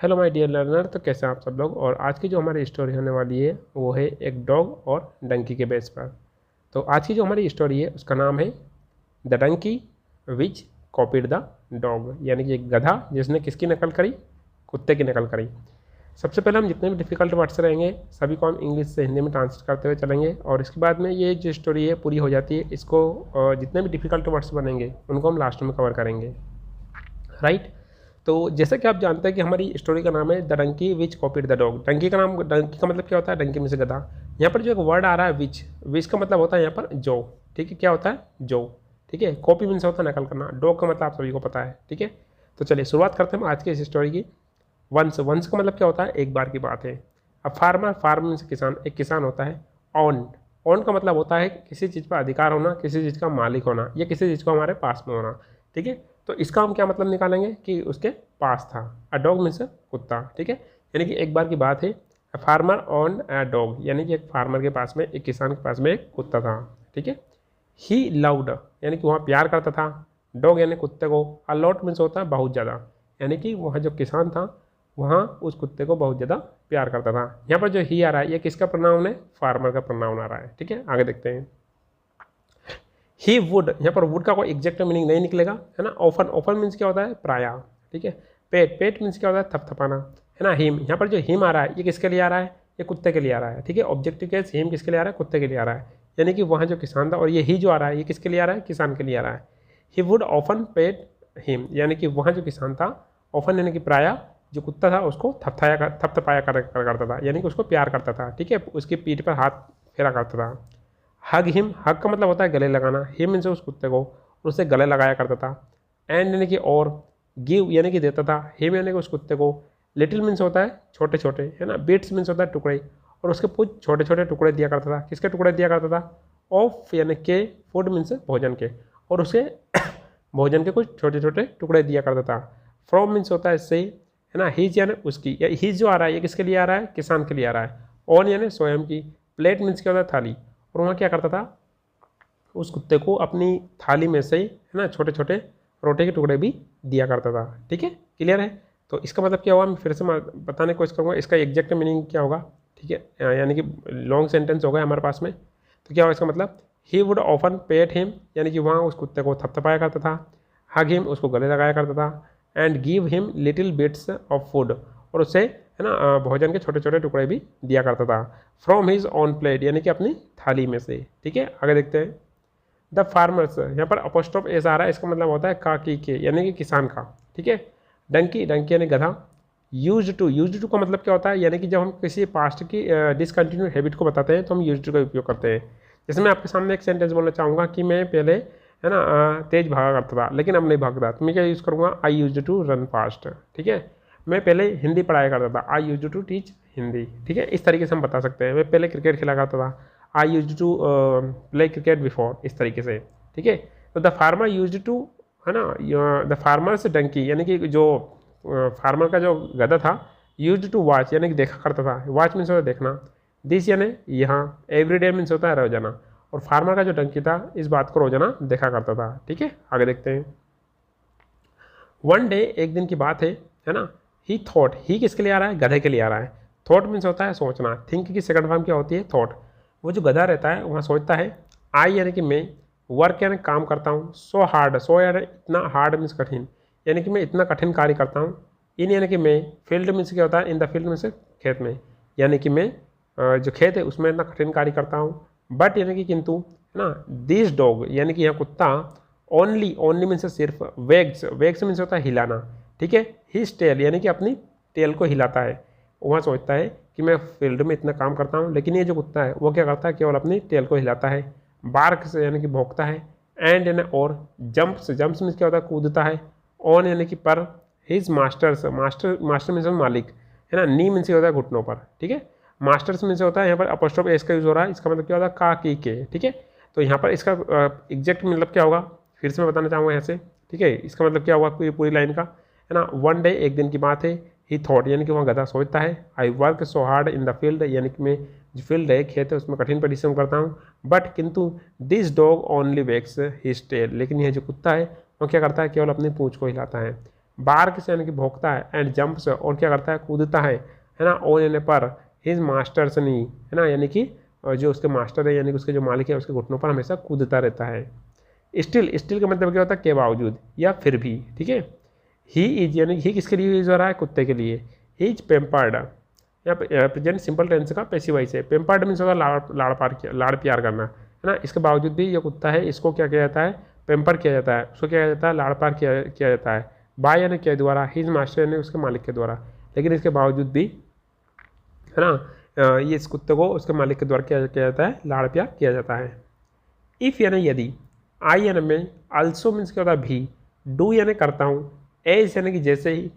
Hello my dear learner. तो कैसे हैं आप सब लोग। और आज की जो हमारी स्टोरी होने वाली है वो है एक डॉग और डंकी के बेस पर। तो आज की जो हमारी स्टोरी है उसका नाम है the donkey which copied the dog, यानी कि एक गधा जिसने किसकी नकल करी, कुत्ते की नकल करी। सबसे पहले हम जितने भी डिफ़िकल्ट वर्ड्स रहेंगे सभी को हम इंग्लिश से हिंदी में ट्रांसलेट करते हुए चलेंगे, और इसके बाद में ये जो स्टोरी है पूरी हो जाती है। इसको जितने भी डिफ़िकल्ट वर्ड्स बनेंगे उनको हम लास्ट में कवर करेंगे, राइट। तो जैसा कि आप जानते हैं कि हमारी स्टोरी का नाम है the donkey which copied the dog. Donkey का मतलब क्या होता है, डंकी में से गधा। यहाँ पर जो एक वर्ड आ रहा है विच, विच का मतलब होता है यहाँ पर जो, ठीक है। क्या होता है, जो, ठीक है। कॉपी मीन्स होता है नकल करना, डॉग का मतलब आप सभी को पता है, ठीक है। तो चलिए शुरुआत करते हैं आज की इस स्टोरी की। वंस, वंस का मतलब क्या होता है, एक बार की बात है। अब फार्मर, फार्मर मीन्स किसान, एक किसान होता है। ऑन, ऑन का मतलब होता है किसी चीज़ पर अधिकार होना, किसी चीज़ का मालिक होना, या किसी चीज़ को हमारे पास में होना, ठीक है। तो इसका हम क्या मतलब निकालेंगे कि उसके पास था। अ डॉग मीन्स कुत्ता, ठीक है। यानी कि एक बार की बात है, a farmer on a dog, यानी कि एक फार्मर के पास में, एक किसान के पास में एक कुत्ता था, ठीक है। ही लव्ड, यानी कि वहाँ प्यार करता था। डॉग यानी कुत्ते को। अ लॉट मीन्स होता है बहुत ज़्यादा, यानी कि वहाँ जो किसान था वहाँ उस कुत्ते को बहुत ज़्यादा प्यार करता था। यहाँ पर जो ही आ रहा है ये किसका प्रोनाउन है, फार्मर का प्रोनाउन आ रहा है, ठीक है। आगे देखते हैं। ही वुड, यहाँ पर वुड का कोई एग्जैक्ट मीनिंग नहीं निकलेगा, है ना। ऑफन, ऑफन मीन्स क्या होता है, प्राय, ठीक है। पेट, पेट मीन्स क्या होता है, थपथपाना, है ना। हिम, यहाँ पर जो हिम आ रहा है ये किसके लिए आ रहा है, ये कुत्ते के लिए आ रहा है, ठीक है। ऑब्जेक्टिव केस हिम किसके लिए आ रहा है, कुत्ते के लिए आ रहा है, यानी कि वहाँ जो किसान था, और ये ही जो आ रहा है ये किसके लिए आ रहा है, किसान के लिए आ रहा है। He would often pet him, यानी कि वहाँ जो किसान था, ऑफन यानी कि प्राय, जो कुत्ता था उसको थपथपाया करता था, यानी कि उसको प्यार करता था, ठीक है। उसकी पीठ पर हाथ फेरा करता था। हग हिम, हग का मतलब होता है गले लगाना। हिम मीन्स उस कुत्ते को, और उसे गले लगाया करता था। एंड यानी कि और, गिव यानी कि देता था, हिम यानी कि उस कुत्ते को। लिटिल मीन्स होता है छोटे छोटे, है ना। बिट्स मीन्स होता है टुकड़े, और उसके कुछ छोटे छोटे टुकड़े दिया करता था। किसके टुकड़े दिया करता था, ऑफ यानी के, फूड मीन्स भोजन के, और उसे भोजन के कुछ छोटे छोटे टुकड़े दिया करता था। फ्रॉम मीन्स होता है से, है ना। हिज यानी उसकी, या हिज जो आ रहा है ये किसके लिए आ रहा है, किसान के लिए आ रहा है। ऑन यानी स्वयं की। प्लेट मीन्स क्या होता है, थाली, और वहाँ क्या करता था, उस कुत्ते को अपनी थाली में से, है ना, छोटे छोटे रोटी के टुकड़े भी दिया करता था, ठीक है। क्लियर है। तो इसका मतलब क्या हुआ, मैं फिर से बताने की कोशिश करूँगा इसका एग्जैक्ट मीनिंग क्या होगा, ठीक है। यानी कि लॉन्ग सेंटेंस होगा हमारे पास में। तो क्या होगा इसका मतलब, he would often pet him, यानी कि वहाँ उस कुत्ते को थपथपाया करता था। हग हिम, उसको गले लगाया करता था। And give him little bits of food, और उससे, है ना, भोजन के छोटे छोटे टुकड़े भी दिया करता था। फ्रॉम हिज ऑन प्लेट, यानी कि अपनी थाली में से, ठीक है। आगे देखते हैं। द फार्मर्स, यहाँ पर अपोस्ट्रोफ एस आ रहा है, इसका मतलब होता है का की के, यानी कि किसान का, ठीक है। डंकी, डंकी यानी गधा। यूज टू का मतलब क्या होता है, यानी कि जब हम किसी पास्ट की डिसकंटिन्यू हैबिट को बताते हैं तो हम यूज टू का उपयोग करते हैं। जैसे मैं आपके सामने एक सेंटेंस बोलना चाहूँगा कि मैं पहले, है ना, तेज भागा करता था लेकिन अब नहीं भागता, तो मैं क्या यूज़ करूँगा, आई यूज टू रन फास्ट, ठीक है। मैं पहले हिंदी पढ़ाया करता था, I used to teach Hindi, ठीक है। इस तरीके से हम बता सकते हैं। मैं पहले क्रिकेट खेला करता था, I used to play cricket before, इस तरीके से, ठीक है। तो द फार्मर यूज टू, है ना, द फार्मर्स डंकी, यानी कि जो फार्मर का जो गधा था, यूज टू वॉच, यानी कि देखा करता था। वॉच मीन्स होता है देखना। दिस यानी यहाँ, एवरी डे मीन्स होता है रोजाना, और फार्मर का जो डंकी था इस बात को रोजाना देखा करता था, ठीक है। आगे देखते हैं। वन डे, एक दिन की बात है ना। ही थॉट, ही किसके लिए आ रहा है, गधे के लिए आ रहा है। थॉट मीन्स होता है सोचना। थिंक की सेकंड फॉर्म क्या होती है, थॉट। वो जो गधा रहता है वहाँ सोचता है। आई यानी कि मैं, वर्क यानी काम करता हूँ। सो हार्ड, सो यानी इतना, हार्ड मीन्स कठिन, यानी कि मैं इतना कठिन कार्य करता हूँ। इन यानी कि मैं, फील्ड मीन्स क्या होता है, इन द फील्ड मीन्स खेत में, यानी कि मैं जो खेत है उसमें इतना कठिन कार्य करता हूँ। बट यानी कि किंतु, है ना। दिस डॉग, यानी कि यह कुत्ता, ओनली, ओनली मीन्स सिर्फ, वेग्स, वेग्स मीन्स होता है हिलाना, ठीक है। हिज टेल, यानी कि अपनी टेल को हिलाता है। वहाँ सोचता है कि मैं फील्ड में इतना काम करता हूँ, लेकिन ये जो कुत्ता है वो क्या करता है, केवल अपनी टेल को हिलाता है। बार्क से यानी कि भौंकता है। एंड यानी और, जंप्स, जंप्स मीन्स क्या होता है, कूदता है। ऑन यानी कि पर। His masters, master, master means मालिक, है ना। नी मीन्स होता है घुटनों पर, ठीक है। मास्टर्स मीन्स होता है, यहाँ पर अपोस्ट्रोफ एस का यूज हो रहा है, इसका मतलब क्या होता है, का की के, ठीक है। तो यहाँ पर इसका एग्जैक्ट मतलब क्या होगा, फिर से मैं बताना चाहूँगा यहाँ से, ठीक है। इसका मतलब क्या हुआ पूरी पूरी लाइन का, है ना। वन डे, एक दिन की बात है। ही थॉट, यानी कि वहाँ गधा सोचता है। I work so hard in the field, यानी कि मैं जो फील्ड है, खेत है, उसमें कठिन परिश्रम करता हूँ। बट किंतु this dog only wags his tail, लेकिन यह जो कुत्ता है वो क्या करता है, केवल अपनी पूँछ को हिलाता है। बार्क्स यानी कि भौंकता है, एंड जंप्स और क्या करता है, कूदता है ना, ऑन यानी पर हिज मास्टर्स नी, है ना, यानी कि जो उसके मास्टर है यानी कि उसके जो मालिक है उसके घुटनों पर हमेशा कूदता रहता है। स्टिल, स्टिल का मतलब क्या होता है, के बावजूद या फिर भी, ठीक है। ही इज यानी ही किसके लिए यूज हो रहा है, कुत्ते के लिए। ही इज पेम्पर्ड, यहाँ पे प्रेजेंट सिंपल टेंस का पैसिव वॉइस है। पेम्पर्ड मीन्स होता है लाड़ प्यार करना, है ना। इसके बावजूद भी ये कुत्ता है, इसको क्या किया जाता है, पेम्पर किया जाता है, उसको क्या किया जाता है, लाड़ प्यार किया जाता है, बाय यानी के द्वारा, हिज मास्टर यानी उसके मालिक के द्वारा। लेकिन इसके बावजूद भी, है ना, ये इस कुत्ते को उसके मालिक के द्वारा किया जाता है, लाड़ प्यार किया जाता है। इफ़ यानी यदि, आई यानी में, आल्सो मीन्स क्या होता है भी, डू यानी करता हूँ, एज यानी कि जैसे ही,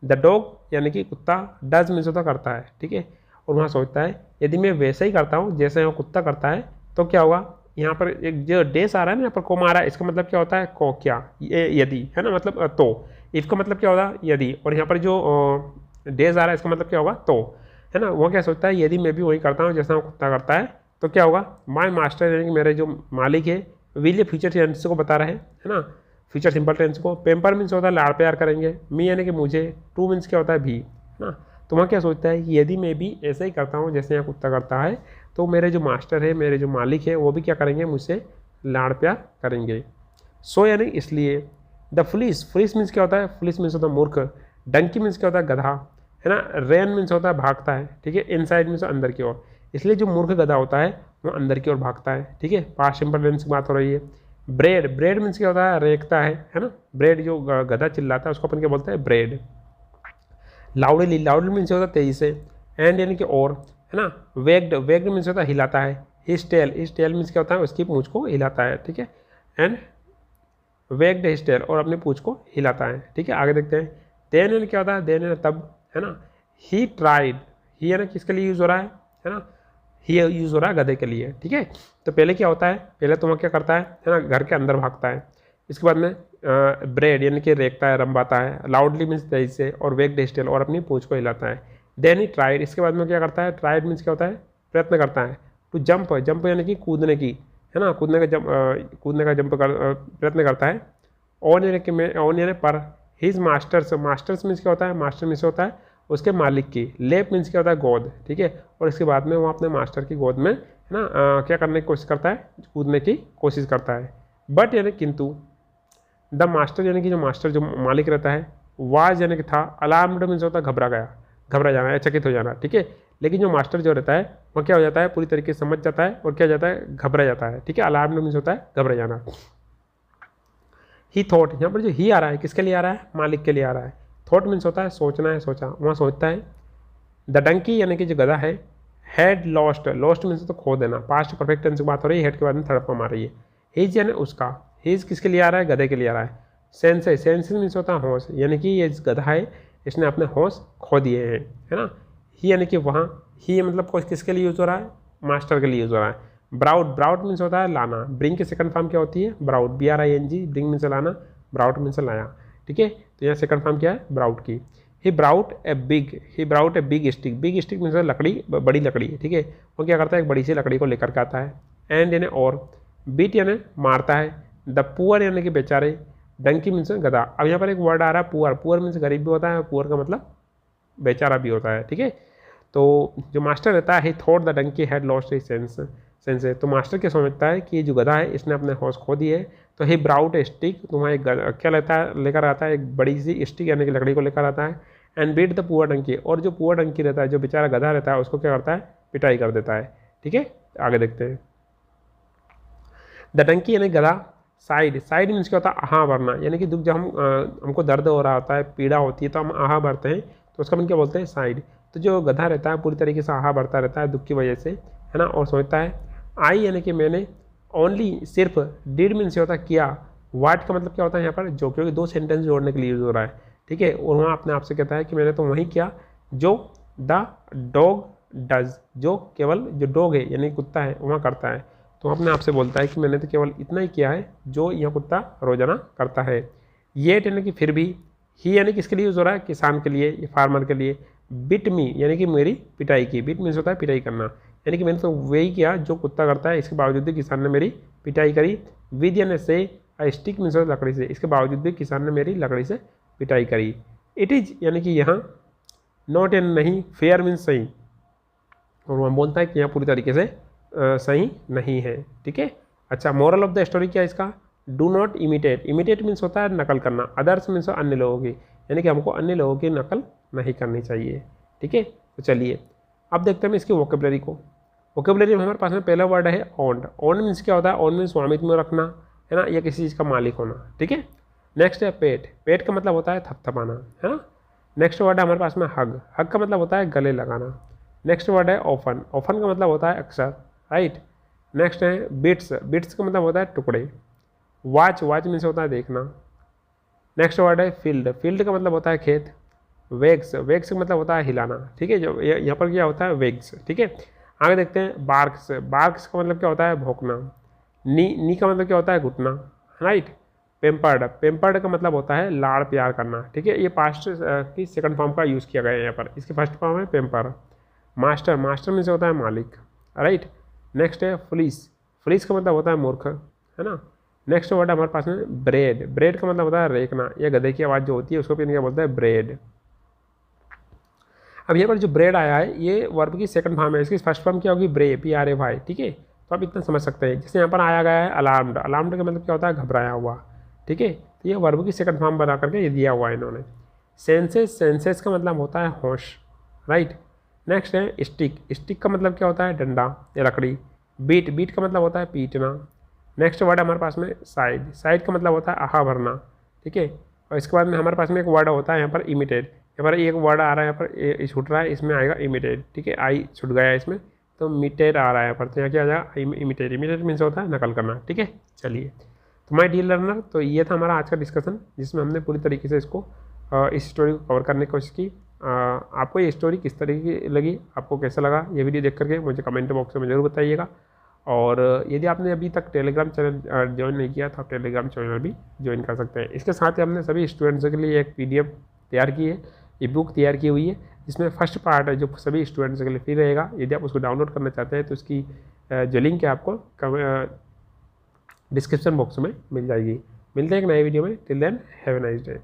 द डॉग यानी कि कुत्ता, डज मीन्स होता करता है, ठीक है। और वहाँ सोचता है यदि मैं वैसे ही करता हूँ जैसे वो कुत्ता करता है तो क्या होगा। यहाँ पर एक जो डेस आ रहा है ना, यहाँ पर कोमा आ रहा है, इसका मतलब क्या होता है, को क्या, ये यदि, है ना, मतलब तो। इफ का मतलब क्या होगा, यदि, और यहाँ पर जो डेज आ रहा है इसका मतलब क्या होगा, तो, है ना। वो क्या सोचता है यदि मैं भी वही करता हूँ जैसा वो कुत्ता करता है तो क्या होगा, माई मास्टर यानी कि मेरे जो मालिक है, विल, ये फ्यूचर टेंस को बता रहे हैं, है ना, फ्यूचर सिंपल टेंस को। पेम्पर मीन्स होता है लाड़ प्यार करेंगे, मी यानी कि मुझे, टू मीन्स क्या होता है, भी, है ना। तो वहाँ क्या सोचता है कि यदि मैं भी ऐसा ही करता हूँ जैसे यहाँ कुत्ता करता है तो मेरे जो मास्टर है, मेरे जो मालिक है, वो भी क्या करेंगे, मुझसे लाड़ प्यार करेंगे। सो यानी इसलिए, द फुलिस, फुलिस मीन्स क्या होता है, फुलिस मीन्स होता है मूर्ख, डंकी मीन्स क्या होता है, गधा, है ना, रेन मीन्स होता है भागता है, ठीक है, इनसाइड मीन्स अंदर की ओर। इसलिए जो मूर्ख गधा होता है वो अंदर की ओर भागता है, ठीक है। पास्ट सिंपल टेंस की बात हो रही है। ब्रेड, ब्रेड मीन्स क्या होता है, रेखता है ना। ब्रेड जो गधा चिल्लाता है उसको अपन क्या बोलते हैं, ब्रेड। लाउडली, लाउडली मीन्स होता है तेजी से, एंड यानी कि और, है ना। वेग्ड, वेग्ड मीन्स होता है हिलाता है। हिज टेल मीन्स क्या होता है, उसकी पूंछ को हिलाता है, ठीक है। एंड वेग्ड हिज टेल, और अपनी पूंछ को हिलाता है, ठीक है। आगे देखते हैं। देन यानी क्या होता है, देन यानी तब, है ना। ही ट्राइड, ही यानी किसके लिए यूज़ हो रहा है ना, ही यूज़ हो रहा है गधे के लिए, ठीक है। तो पहले क्या होता है, पहले तो वह क्या करता है ना, घर के अंदर भागता है। इसके बाद में ब्रेड यानी कि रेखता है, रंबाता है, लाउडली मीन्स तेजी से, और वेग डिस्टेल, और अपनी पूंछ को हिलाता है। देन ही ट्राइड, इसके बाद में क्या करता है, ट्राइड मीन्स क्या होता है, प्रयत्न करता है। टू जंप, जंप यानी कि कूदने की, है ना, कूदने का जंप प्रयत्न करता है। ऑन यानी कि मैं, ऑन यानी पर, हिज मास्टर्स, मास्टर्स मीन्स क्या होता है, मास्टर मीन्स होता है उसके मालिक की, लेप मीन्स क्या होता है, गोद, ठीक है। और इसके बाद में वो अपने मास्टर की गोद में, है ना, क्या करने की कोशिश करता है, कूदने की कोशिश करता है। बट यानी किंतु, द मास्टर यानी कि जो मास्टर जो मालिक रहता है, वाज यानी कि था, अलार्म्ड मीन्स होता है घबरा गया, घबरा जाना या चकित हो जाना, ठीक है। लेकिन जो मास्टर जो रहता है वह क्या हो जाता है, पूरी तरीके से समझ जाता है और क्या जाता है, घबरा जाता है, ठीक है। अलार्म्ड मीन्स होता है घबरा जाना। ही थॉट, यहाँ पर जो ही आ रहा है किसके लिए आ रहा है, मालिक के लिए आ रहा है। थॉट मीन्स होता है सोचना है, सोचा, वहाँ सोचता है। द डंकी यानी कि जो गधा है, हैड लॉस्ट, लॉस्ट मीन्स तो खो देना, पास्ट परफेक्ट टेंस की बात हो रही है, हेड के बाद में थर्ड फॉर्म आ रही है। हिज यानी उसका, हिज किसके लिए आ रहा है, गधे के लिए आ रहा है। सेंस है, सेंस मीन्स होता है होश, यानी कि ये गधा है इसने अपने होश खो दिए हैं, है ना। ही यानी कि वहाँ, ही मतलब किसके लिए यूज़ हो रहा है, मास्टर के लिए यूज़ हो रहा है। ब्राउड, ब्राउड मीन्स होता है लाना, ब्रिंग की सेकंड फॉर्म क्या होती है, ब्राउड, BRING, ब्रिंग मीन्स लाना, ब्राउड मीन्स लाया, ठीक है। तो यहाँ सेकंड फॉर्म क्या है, ब्राउड की। He brought a big stick, big stick means लकड़ी, बड़ी लकड़ी, ठीक है। वो क्या करता है, एक बड़ी सी लकड़ी को लेकर के आता है। एंड यानी और, बीट यानी मारता है, द पुअर यानी कि बेचारे, डंकी मीन्स गधा। अब यहाँ पर एक वर्ड आ रहा है पुअर, पुअर मीन्स गरीब भी होता है, पुअर का मतलब बेचारा भी होता है, ठीक है। तो जो मास्टर रहता है, thought the donkey had lost his sense है, तो मास्टर क्या समझता है कि ये जो गधा है इसने अपने होश खो दिए। तो ही ब्राउट ए स्टिक, तो वहाँ एक क्या लेकर आता है, एक बड़ी सी स्टिक यानी कि लकड़ी को लेकर आता है। And beat the poor donkey, और जो पुअर डंकी रहता है, जो बेचारा गधा रहता है, उसको क्या करता है, पिटाई कर देता है, ठीक है। आगे देखते हैं। द डंकी यानी गधा, साइड, साइड मीन्स क्या होता है, आहा भरना, यानी कि दुख जब हमको दर्द हो रहा होता है, पीड़ा होती है तो हम आहा भरते हैं, तो उसका हम क्या बोलते हैं, साइड। तो जो गधा रहता है पूरी तरीके से आहा भरता रहता है दुख की वजह से, है ना, और सोचता है। आई यानी कि मैंने, ओनली सिर्फ, डिड मीन्स होता है किया, वाट का मतलब क्या होता है यहाँ पर, जो, क्योंकि दो सेंटेंस जोड़ने के लिए यूज हो रहा है, ठीक है। और वहाँ अपने आप से कहता है कि मैंने तो वही किया जो द डॉग डज, जो केवल जो डॉग है यानी कुत्ता है वहाँ करता है। तो अपने आप से बोलता है कि मैंने तो केवल इतना ही किया है जो यह कुत्ता रोजाना करता है। ये यानी कि फिर भी, ही यानी किसके लिए यूज हो रहा है, किसान के लिए, फार्मर के लिए। बिट मी यानी कि मेरी पिटाई की, बिट मीन्स होता है पिटाई करना, यानी कि मैंने तो वही किया जो कुत्ता करता है, इसके बावजूद भी किसान ने मेरी पिटाई करी। विद यानी से, स्टिक मीन्स लकड़ी से, इसके बावजूद भी किसान ने मेरी लकड़ी से पिटाई करी। इट इज़ यानी कि यहाँ नॉट यानी नहीं, फेयर मीन्स सही, और वह बोलता है कि यहाँ पूरी तरीके से सही नहीं है। ठीक है। अच्छा, मोरल ऑफ द स्टोरी क्या है इसका? Do not imitate. Imitate means होता है नकल करना, अदर्स मीन्स अन्य लोगों की, यानी कि हमको अन्य लोगों की नकल नहीं करनी चाहिए। ठीक है। तो चलिए अब देखते हैं इसकी वोकेबलरी को। वोकेबलरी में हमारे पास में पहला वर्ड है ओन्ड। ओन्ड मीन्स क्या होता है? ओन्ड मीन्स स्वामित्व में रखना, है ना, या किसी चीज़ का मालिक होना। ठीक है। नेक्स्ट है पेट। पेट का मतलब होता है थपथपाना, है ना। नेक्स्ट वर्ड है हमारे पास में हग। हग का मतलब होता है गले लगाना। नेक्स्ट वर्ड है ओफन। ओफन का मतलब होता है अक्सर, राइट। नेक्स्ट है बिट्स। बिट्स का मतलब होता है टुकड़े। वॉच। वॉच मीन्स होता है देखना। नेक्स्ट वर्ड है फील्ड। फील्ड का मतलब होता है खेत। वेग्स। वेग्स का मतलब होता है हिलाना। ठीक है, जो यहाँ पर क्या होता है? वेग्स। ठीक है। आगे देखते हैं बार्क्स। बार्क्स का मतलब क्या होता है? भौंकना। नी का मतलब क्या होता है? घुटना, राइट। पेम्पर्ड। पेम्पर्ड का मतलब होता है लाड़ प्यार करना। ठीक है, ये पास्ट की सेकंड फॉर्म का यूज़ किया गया है यहाँ पर। इसकी फर्स्ट फॉर्म है पेम्पर। मास्टर। मास्टर मीन्स होता है मालिक, राइट। नेक्स्ट है पुलिस। पुलिस का मतलब होता है मूर्ख, है ना। नेक्स्ट वर्ड है हमारे पास में ब्रेड। ब्रेड का मतलब होता है रेखना, या गधे की आवाज़ जो होती है उसको भी क्या बोलते हैं? ब्रेड। अब यहाँ पर जो ब्रेड आया है ये वर्ब की सेकंड फॉर्म है, इसकी फर्स्ट फॉर्म क्या होगी? ब्रे, PRAY। ठीक है, तो आप इतना समझ सकते हैं। जैसे यहाँ पर आया गया है अलार्म्ड। अलार्म्ड का मतलब क्या होता है? घबराया हुआ। ठीक है, तो ये वर्ब की सेकंड फॉर्म बना करके ये दिया हुआ है इन्होंने। सेंसेस। सेंसेस का मतलब होता है होश, राइट। नेक्स्ट है स्टिक। स्टिक का मतलब क्या होता है? डंडा या लकड़ी। बीट। बीट का मतलब होता है पीटना। नेक्स्ट वर्ड है हमारे पास में साइड। साइड का मतलब होता है आहा भरना। ठीक है, और इसके बाद में हमारे पास में एक वर्ड होता है यहाँ पर इमिटेट। यहाँ पर एक वर्ड आ रहा है, यहाँ पर छूट रहा है, इसमें आएगा इमिटेट। ठीक है, आई छूट गया है इसमें, तो मिटेड आ रहा है यहाँ पर, तो यहाँ क्या आ जाएगा? इमिटेट। इमिटेट मीन्स होता है नकल करना। ठीक है, चलिए तो माय डियर लर्नर, तो ये था हमारा आज का डिस्कशन, जिसमें हमने पूरी तरीके से इसको इस स्टोरी को कवर करने की कोशिश की। आपको ये स्टोरी किस तरीके की लगी, आपको कैसा लगा ये वीडियो देख करके मुझे कमेंट बॉक्स में ज़रूर बताइएगा। और यदि आपने अभी तक टेलीग्राम चैनल ज्वाइन नहीं किया तो आप टेलीग्राम चैनल भी ज्वाइन कर सकते हैं। इसके साथ ही हमने सभी स्टूडेंट्स के लिए एक PDF तैयार की है, ई बुक तैयार की हुई है, जिसमें फर्स्ट पार्ट है जो सभी स्टूडेंट्स के लिए फ्री रहेगा। यदि आप उसको डाउनलोड करना चाहते हैं तो उसकी जो लिंक है आपको डिस्क्रिप्शन बॉक्स में मिल जाएगी। मिलते हैं एक नए वीडियो में। Till then have a nice day.